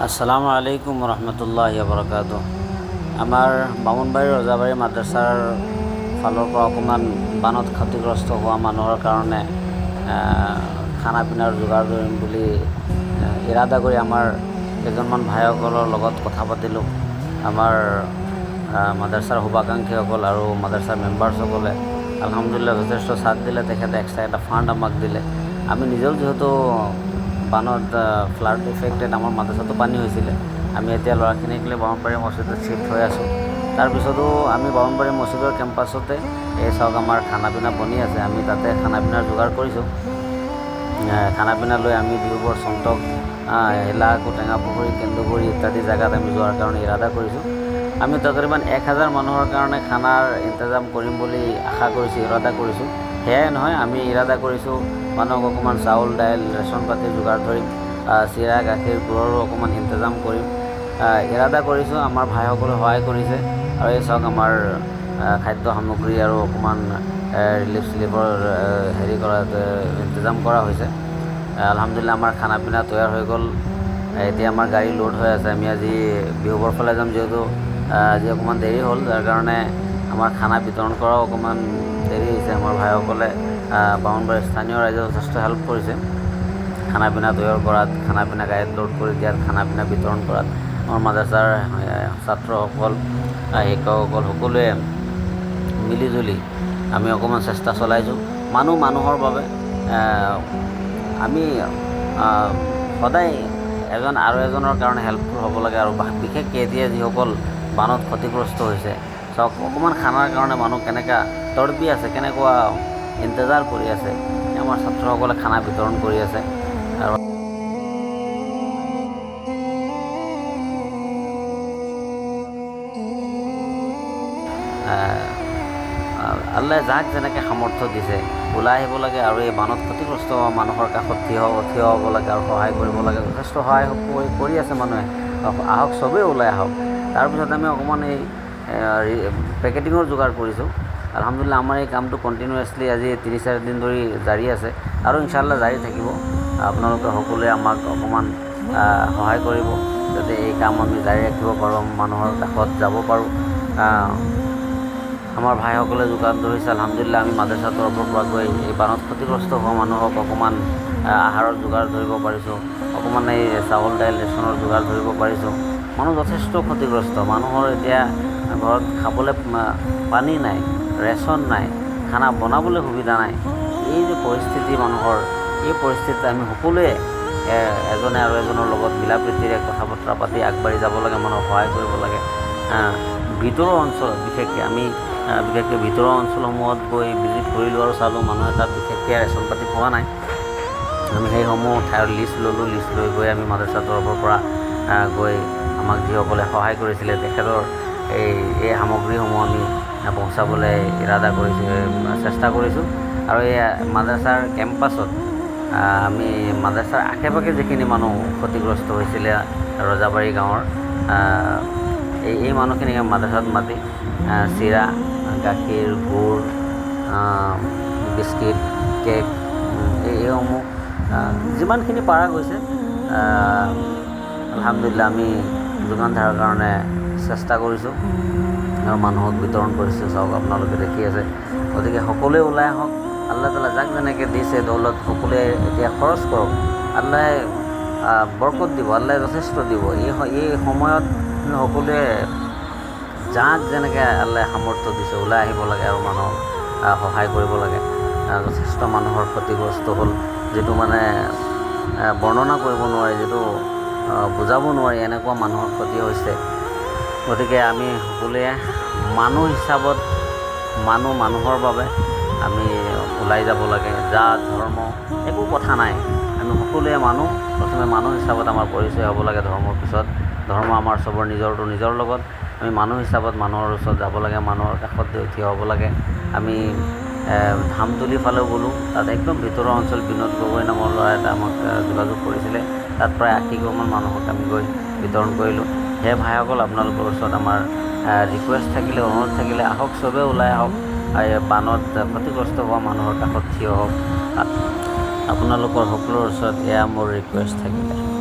আসসালামু আলাইকুম ৰহমতুল্লাহি বৰকাতুহ। আমাৰ বামুণবাৰী ৰজাবাৰী মাদ্ৰাছাৰ ফালৰ পৰা অকণমান বানত ক্ষতিগ্ৰস্ত হোৱা মানুহৰ কাৰণে খানা পিনাৰ যোগাৰ ধৰিম বুলি ইৰাদা কৰি আমাৰ কেইজনমান ভাইসকলৰ লগত কথা পাতিলোঁ। আমাৰ মাদ্ৰাছাৰ শুভাকাংক্ষীসকল আৰু মাদ্ৰাছাৰ মেম্বাৰ্ছসকলে আলহামদুলিল্লাহ যথেষ্ট চাথ দিলে। তেখেতে এক্সট্ৰা এটা ফাণ্ড আমাক দিলে। আমি নিজেও যিহেতু বানত ফ্লাড ইফেক্টেড আমাৰ মাদ্ৰাছাটো পানী হৈছিলে, আমি এতিয়া ল'ৰাখিনিক লৈ বামুণবাৰী মছজিদত শ্বিফ্ট হৈ আছোঁ। তাৰপিছতো আমি বামুণবাৰী মছজিদৰ কেম্পাছতে এই চাওক আমাৰ খানা পিনা বনি আছে। আমি তাতে খানা পিনাৰ যোগাৰ কৰিছোঁ। খানা পিনা লৈ আমি ডিব্ৰুগড়, চন্তক, হেলাকু, টেঙাপুখুৰী, কেন্দুগুৰি ইত্যাদি জেগাত আমি যোৱাৰ কাৰণে ইৰাদা কৰিছোঁ। আমি তকৰিবান 1000 মানুহৰ কাৰণে খানাৰ ইন্তজাম কৰিম বুলি আশা কৰিছোঁ, ইৰাদা কৰিছোঁ। সেয়াই নহয়, আমি ইৰাদা কৰিছোঁ মানুহক অকণমান চাউল, দাইল, ৰেচন পাতি যোগাৰ ধৰিম, চিৰা, গাখীৰ, গুড়ৰো অকণমান ইন্তজাম কৰিম ইৰাদা কৰিছোঁ। আমাৰ ভাইসকলে সহায় কৰিছে। আৰু এই চাওক আমাৰ খাদ্য সামগ্ৰী আৰু অকণমান ৰিলিফ চিলিফৰ ইন্তজাম কৰা হৈছে। আলহামদুলিল্লাহ আমাৰ খানা পিনা তৈয়াৰ হৈ গ'ল। এতিয়া আমাৰ গাড়ী লোড হৈ আছে। আমি আজি বিহুবৰ ফালে যাম, যিহেতু আজি অকণমান দেৰি হ'ল, যাৰ কাৰণে আমাৰ খানা বিতৰণ কৰাও অকণমান দেৰি হৈছে। আমাৰ ভাইসকলে বামুণবাৰীৰ স্থানীয় ৰাইজে যথেষ্ট হেল্প কৰিছে খানা পিনা তৈয়াৰ কৰাত, খানা পিনা গাড়ীত লোড কৰি দিয়াত, খানা পিনা বিতৰণ কৰাত। আমাৰ মাদ্ৰাছাৰ ছাত্ৰসকল, শিক্ষকসকল সকলোৱে মিলিজুলি আমি অকণমান চেষ্টা চলাইছোঁ। মানুহৰ বাবে আমি সদায় এজন আৰু এজনৰ কাৰণে হেল্পফুল হ'ব লাগে। আৰু বিশেষকৈ এতিয়া যিসকল বানত ক্ষতিগ্ৰস্ত হৈছে, চাওক অকণমান খানাৰ কাৰণে মানুহ কেনেকুৱা তৰপি আছে, কেনেকুৱা ইন্তজাৰ কৰি আছে। আমাৰ ছাত্ৰসকলে খানা বিতৰণ কৰি আছে। আৰু আল্লাহে যাক যেনেকৈ সামৰ্থ্য দিছে ওলাই আহিব লাগে আৰু এই বানত ক্ষতিগ্ৰস্ত হোৱা মানুহৰ কাষত থিয় হ'ব লাগে আৰু সহায় কৰিব লাগে। যথেষ্ট সহায় কৰি আছে মানুহে। আহক, চবেই ওলাই আহক। তাৰপিছত আমি অকণমান এই পেকেটিঙৰ যোগাৰ কৰিছোঁ। আলহামদুলিল্লাহ আমাৰ এই কামটো কণ্টিনিউৱাছলি আজি 3-4 দিন ধৰি জাৰি আছে আৰু ইনশাআল্লাহ জাৰি থাকিব। আপোনালোকে সকলোৱে আমাক অকণমান সহায় কৰিব যাতে এই কাম আমি জাৰি ৰাখিব পাৰোঁ, মানুহৰ কাষত যাব পাৰোঁ। আমাৰ ভাইসকলে যোগান ধৰিছে। আলহামদুলিল্লাহ আমি মাদ্ৰাছাৰ তৰফৰ পৰা গৈ এই বানত ক্ষতিগ্ৰস্ত হোৱা মানুহক অকণমান আহাৰৰ যোগাৰ ধৰিব পাৰিছোঁ, অকণমান এই চাউল, দাইল, ৰেচনৰ যোগাৰ ধৰিব পাৰিছোঁ। মানুহ যথেষ্ট ক্ষতিগ্ৰস্ত। মানুহৰ এতিয়া ঘৰত খাবলৈ পানী নাই, ৰেচন নাই, খানা বনাবলৈ সুবিধা নাই। এই যে পৰিস্থিতি মানুহৰ, এই পৰিস্থিতিত আমি সকলোৱে এজনে আৰু এজনৰ লগত মিলা প্ৰীতিৰে কথা বতৰা পাতি আগবাঢ়ি যাব লাগে, মানুহক সহায় কৰিব লাগে। ভিতৰৰ অঞ্চল বিশেষকৈ আমি ভিতৰৰ অঞ্চলসমূহত গৈ ভিজিট কৰিলোঁ আৰু চালোঁ মানুহে তাত বিশেষকৈ ৰেচন পাতি পোৱা নাই। আমি সেইসমূহ ঠাইৰ লিষ্ট ল'লোঁ। লিষ্ট লৈ গৈ আমি মাদ্ৰাছাৰ তৰফৰ পৰা গৈ আমাক যিসকলে সহায় কৰিছিলে তেখেতৰ এই সামগ্ৰীসমূহ আমি পহুচাবলৈ ইৰাদা কৰিছোঁ, চেষ্টা কৰিছোঁ। আৰু এই মাদ্ৰাছাৰ কেম্পাছত আমি মাদ্ৰাছাৰ আশে পাশে যিখিনি মানুহ ক্ষতিগ্ৰস্ত হৈছিলে ৰজাবাৰী গাঁৱৰ, এই মানুহখিনিক মাদ্ৰাছাত মাতি চিৰা, গাখীৰ, গুড়, বিস্কিট, কেক এইসমূহ যিমানখিনি পৰা গৈছে আলহামদুলিল্লাহ আমি যোগান ধৰাৰ কাৰণে চেষ্টা কৰিছোঁ আৰু মানুহক বিতৰণ কৰিছোঁ। চাওক আপোনালোকে দেখি আছে। গতিকে সকলোৱে ওলাই আহক। আল্লাহ তাআলা যাক যেনেকৈ দিছে দৌলত সকলোৱে এতিয়া খৰচ কৰক। আল্লাহে বৰকত দিব, আল্লাহে যথেষ্ট দিব। এই সময়ত আমি সকলোৱে যাক যেনেকৈ আল্লাহে সামৰ্থ্য দিছে ওলাই আহিব লাগে আৰু মানুহক সহায় কৰিব লাগে। যথেষ্ট মানুহৰ ক্ষতিগ্ৰস্ত হ'ল, যিটো মানে বৰ্ণনা কৰিব নোৱাৰি, যিটো বুজাব নোৱাৰি, এনেকুৱা মানুহৰ ক্ষতি হৈছে। গতিকে আমি সকলোৱে মানুহ হিচাপত মানুহৰ বাবে আমি ওলাই যাব লাগে। জাত, ধৰ্ম একো কথা নাই। আমি সকলোৱে প্ৰথমে মানুহ হিচাপত আমাৰ পৰিচয় হ'ব লাগে। ধৰ্মৰ পিছত ধৰ্ম আমাৰ চবৰ নিজৰ লগত। আমি মানুহ হিচাপত মানুহৰ ওচৰত যাব লাগে, মানুহৰ কাষত থিয় হ'ব লাগে। আমি ধামতলী ফালেও গ'লোঁ। তাত একদম ভিতৰৰ অঞ্চল বিনোদ গগৈ নামৰ ল'ৰা এটা আমাক যোগাযোগ কৰিছিলে। তাত প্ৰায় 80 ঘৰমান মানুহক আমি গৈ বিতৰণ কৰিলোঁ। সেই ভাইসকল, আপোনালোকৰ ওচৰত আমাৰ ৰিকুৱেষ্ট থাকিলে, অনুৰোধ থাকিলে, আহক, চবেই ওলাই আহক। বানত ক্ষতিগ্ৰস্ত হোৱা মানুহৰ কাষত থিয় হওক। আপোনালোকৰ সকলোৰে ওচৰত এয়া মোৰ ৰিকুৱেষ্ট থাকিলে।